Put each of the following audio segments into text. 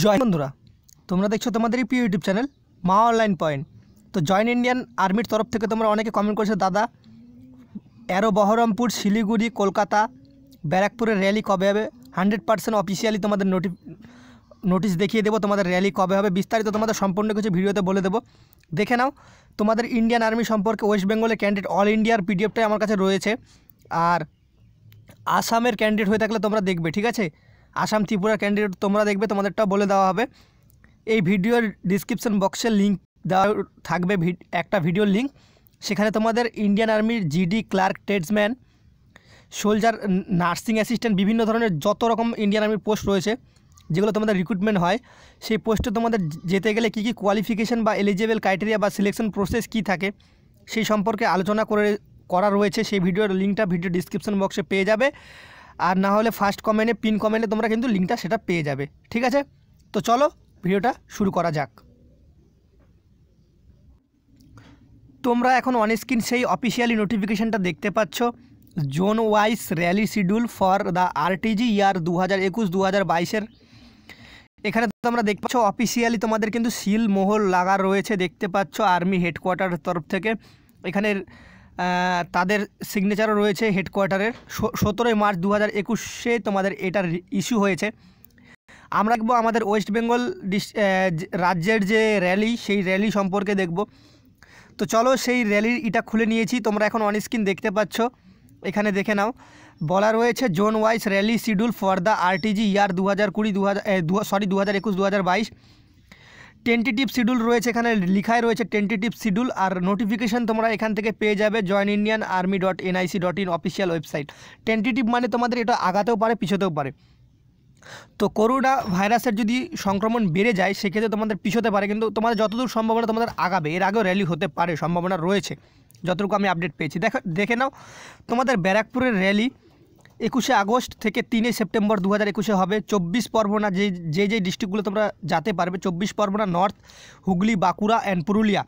জয় বন্ধুরা, তোমরা দেখছো তোমাদের প্রিয় ইউটিউব চ্যানেল মা অনলাইন পয়েন্ট। তো জয়েন ইন্ডিয়ান আর্মির তরফ থেকে তোমরা অনেকে কমেন্ট করেছো, দাদা এরো বহরমপুর, শিলিগুড়ি, কলকাতা, ব্যারাকপুরের র্যালি কবে হবে? 100% অফিসিয়ালি তোমাদের নোটিশ দেখিয়ে দেবো তোমাদের র্যালি কবে হবে। বিস্তারিত তোমাদের সম্পূর্ণ কিছু ভিডিওতে বলে দেবো, দেখে নাও। তোমাদের ইন্ডিয়ান আর্মি সম্পর্কে ওয়েস্ট বেঙ্গলের ক্যান্ডিডেট অল ইন্ডিয়ার পিডিএফটাই আমার কাছে রয়েছে। আর আসামের ক্যান্ডিডেট হয়ে থাকলে তোমরা দেখবে, ঠিক আছে? আসাম, ত্রিপুরার ক্যান্ডিডেট তোমরা দেখবে, তোমাদেরটাও বলে দেওয়া হবে। এই ভিডিওর ডিসক্রিপশন বক্সে লিঙ্ক দেওয়া থাকবে, একটা ভিডিওর লিঙ্ক। সেখানে তোমাদের ইন্ডিয়ান আর্মির GD, clerk, tradesman, soldier, nursing assistant, বিভিন্ন ধরনের যত রকম ইন্ডিয়ান আর্মির পোস্ট রয়েছে যেগুলো তোমাদের রিক্রুটমেন্ট হয়, সেই পোস্টে তোমাদের যেতে গেলে কী কী কোয়ালিফিকেশান বা এলিজিবল ক্রাইটেরিয়া বা সিলেকশন প্রসেস কী থাকে সেই সম্পর্কে আলোচনা করা রয়েছে। সেই ভিডিওর লিঙ্কটা ভিডিও ডিসক্রিপশন বক্সে পেয়ে যাবে, আর না হলে ফার্স্ট কমেন্টে, পিন কমেন্টে তোমরা কিন্তু লিঙ্কটা সেটা পেয়ে যাবে, ঠিক আছে? তো চলো ভিডিওটা শুরু করা যাক। তোমরা এখন অন স্ক্রিন সেই অফিসিয়ালি নোটিফিকেশানটা দেখতে পাচ্ছ, zone wise rally schedule for the RTG year 2021-2022-এর। এখানে তোমরা দেখতে পাচ্ছ অফিসিয়ালি তোমাদের কিন্তু সিল মোহর লাগা রয়েছে, দেখতে পাচ্ছ আর্মি হেডকোয়ার্টারের তরফ থেকে। এখানে তাদের সিগনেচারও রয়েছে হেডকোয়ার্টারের। 17 মার্চ 2021-এ তোমাদের এটার ইস্যু হয়েছে। আমরা দেখব আমাদের ওয়েস্ট বেঙ্গল রাজ্যের যে র্যালি, সেই র্যালি সম্পর্কে দেখব। তো চলো সেই র্যালির এটা খুলে নিয়েছি, তোমরা এখন অন স্ক্রিন দেখতে পাচ্ছ। এখানে দেখে নাও, বলা রয়েছে zone wise rally schedule for the RTG year 2021-2022। Tentative schedule রয়েছে, এখানে লিখাই রয়েছে টেন্টেটিভ শিডিউল। আর নোটিফিকেশান তোমরা এখান থেকে পেয়ে যাবে joinindianarmy.nic.in অফিসিয়াল ওয়েবসাইট। টেন্টেটিভ মানে তোমাদের এটা আগাতেও পারে, পিছোতেও পারে। তো করোনা ভাইরাসের যদি সংক্রমণ বেড়ে যায় সেক্ষেত্রে তোমাদের পিছোতে পারে, কিন্তু তোমাদের যতদূর সম্ভাবনা তোমাদের আগাবে, এর আগেও র্যালি হতে পারে, সম্ভাবনা রয়েছে যতটুকু আমি আপডেট পেয়েছি। দেখে নাও, তোমাদের ব্যারাকপুরের র্যালি 21 আগস্ট থেকে 3 সেপ্টেম্বর 2021 হবে। 24 পরগনা, যে ডিস্ট্রিক্টগুলো তোমরা যেতে পারবে, 24 পরগনা, নর্থ, হুগলি, বাঁকুড়া অ্যান্ড পুরুলিয়া।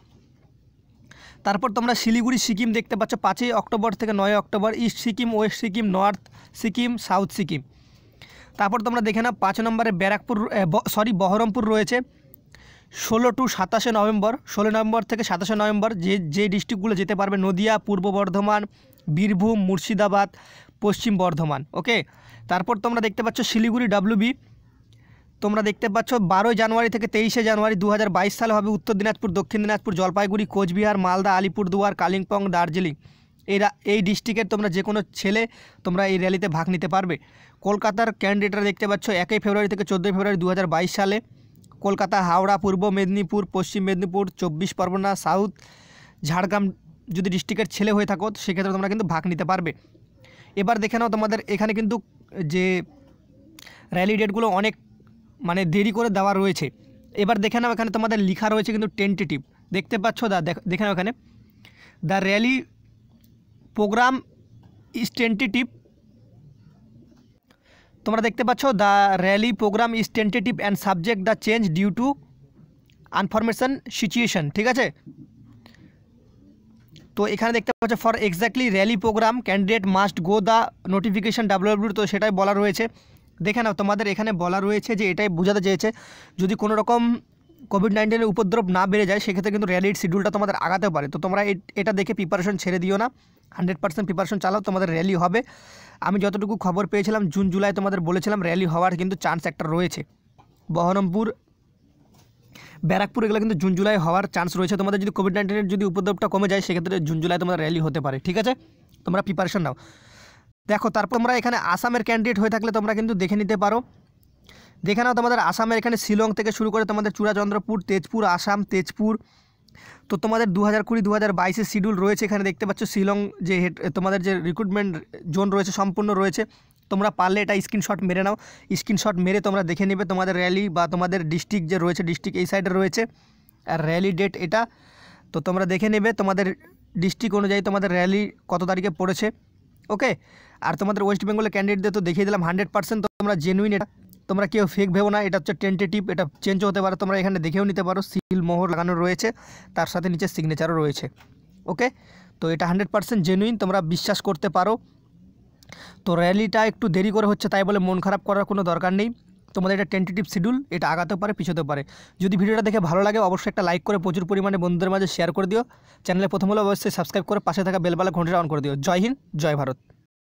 তারপর তোমরা শিলিগুড়ি, সিকিম দেখতে পাচ্ছ 5 অক্টোবর থেকে 9 October, east Sikkim, West Sikkim, north Sikkim, south Sikkim. তারপর তোমরা দেখে নাও 5 নম্বরে বহরমপুর রয়েছে 16 টু 27 নভেম্বর, 16 নভেম্বর থেকে 27 নভেম্বর। যে ডিস্ট্রিক্টগুলো যেতে পারবে, নদিয়া, পূর্ব বর্ধমান, বীরভূম, মুর্শিদাবাদ, পশ্চিম বর্ধমান। ওকে, তারপর তোমরা দেখতে পাচ্ছ শিলিগুড়ি ডাব্লিউবি, তোমরা দেখতে পাচ্ছ 12 জানুয়ারি থেকে 23 জানুয়ারি 2022 সালে হবে। উত্তর দিনাজপুর, দক্ষিণ দিনাজপুর, জলপাইগুড়ি, কোচবিহার, মালদা, আলিপুরদুয়ার, কালিম্পং, দার্জিলিং, এই ডিস্ট্রিক্টের তোমরা যে কোনো ছেলে তোমরা এই র্যালিতে ভাগ নিতে পারবে। কলকাতার ক্যান্ডিডেটরা দেখতে পাচ্ছ 1 ফেব্রুয়ারি থেকে 14 ফেব্রুয়ারি 2022 সালে। কলকাতা, হাওড়া, পূর্ব মেদিনীপুর, পশ্চিম মেদিনীপুর, 24 পরগনা, সাউথ, ঝাড়গ্রাম যদি ডিস্ট্রিক্টের ছেলে হয়ে থাকো সেক্ষেত্রে তোমরা কিন্তু ভাগ নিতে পারবে। এবার দেখে নাও, তোমাদের এখানে কিন্তু যে র্যালি ডেটগুলো অনেক দেরি করে দেওয়া রয়েছে। এবার দেখে নাও, এখানে তোমাদের লেখা রয়েছে কিন্তু টেন্টেটিভ, দেখতে পাচ্ছ। দেখে নাও, এখানে the rally programme is tentative. তোমরা দেখতে পাচ্ছ the rally programme is tentative and subject the change due to unforeseen situation, ঠিক আছে? তো এখানে দেখতে পাচ্ছ for exactly rally programme candidate must go the notification W W, তো সেটাই বলা রয়েছে। দেখে নাও, তোমাদের এখানে বলা রয়েছে যে এটাই বোঝাতে চেয়েছে যদি কোনো রকম কোভিড-19 উপদ্রব না বেড়ে যায় সেক্ষেত্রে কিন্তু র্যালির শিডিউলটা তোমাদের আগাতেও পারে। তো তোমরা এটা দেখে প্রিপারেশন ছেড়ে দিও না, 100% প্রিপারেশন চালাও, তোমাদের র্যালি হবে। আমি যতটুকু খবর পেয়েছিলাম জুন জুলাই তোমাদের বলেছিলাম র্যালি হওয়ার কিন্তু চান্স একটা রয়েছে। বহরমপুর, ব্যারাকপুর এগুলো কিন্তু জুন জুলাই হওয়ার চান্স রয়েছে। তোমাদের যদি কোভিড-19 যদি উপদ্রবটা কমে যায় সেক্ষেত্রে জুন জুলাই তোমাদের র্যালি হতে পারে, ঠিক আছে? তোমরা প্রিপারেশন নাও। দেখো, তারপর তোমরা এখানে আসামের ক্যান্ডিডেট হয়ে থাকলে তোমরা কিন্তু দেখে নিতে পারো। দেখে নাও, তোমাদের আসামের এখানে শিলং থেকে শুরু করে তোমাদের চূড়াচন্দ্রপুর, তেজপুর, আসাম, তেজপুর। তো তোমাদের 2020-2022 শিডিউল রয়েছে। এখানে দেখতে পাচ্ছ শিলং যে তোমাদের যে রিক্রুটমেন্ট জোন রয়েছে সম্পূর্ণ রয়েছে। তোমরা পারলে এটা স্ক্রিনশট মেরে নাও, স্ক্রিনশট মেরে তোমরা দেখে নেবে তোমাদের র্যালি বা তোমাদের ডিস্ট্রিক্ট যে রয়েছে, ডিস্ট্রিক্ট এই সাইডে রয়েছে আর র্যালি ডেট এটা। তো তোমরা দেখে নেবে তোমাদের ডিস্ট্রিক্ট অনুযায়ী তোমাদের র্যালি কত তারিখে পড়েছে। ওকে, আর তোমাদের ওয়েস্ট বেঙ্গলের ক্যান্ডিডেটদের তো দেখিয়ে দিলাম 100% তোমরা জেনুইন, এটা তোমরা কেউ ফেক ভেবো না। এটা হচ্ছে টেন্টেটিভ, এটা চেঞ্জ হতে পারে, তোমরা এখানে দেখেও নিতে পারো। সিল মোহর লাগানো রয়েছে, তার সাথে নিচে সিগনেচারও রয়েছে। ওকে, তো এটা 100% জেনুইন, তোমরা বিশ্বাস করতে পারো। তো র্যালিটা একটু দেরি করে হচ্ছে, তাই বলে মন খারাপ করার কোনো দরকার নেই। তোমাদের এটা টেন্টেটিভ শিডিউল, এটা আগাতেও পারে পিছোতেও পারে। যদি ভিডিওটা দেখে ভালো লাগে অবশ্যই একটা লাইক করে প্রচুর পরিমাণে বন্ধুদের মাঝে শেয়ার করে দিও। চ্যানেলে প্রথম হলে অবশ্যই সাবস্ক্রাইব করে পাশে থাকা বেলবালা ঘন্টিটা অন করে দিও। জয় হিন্দ, জয় ভারত।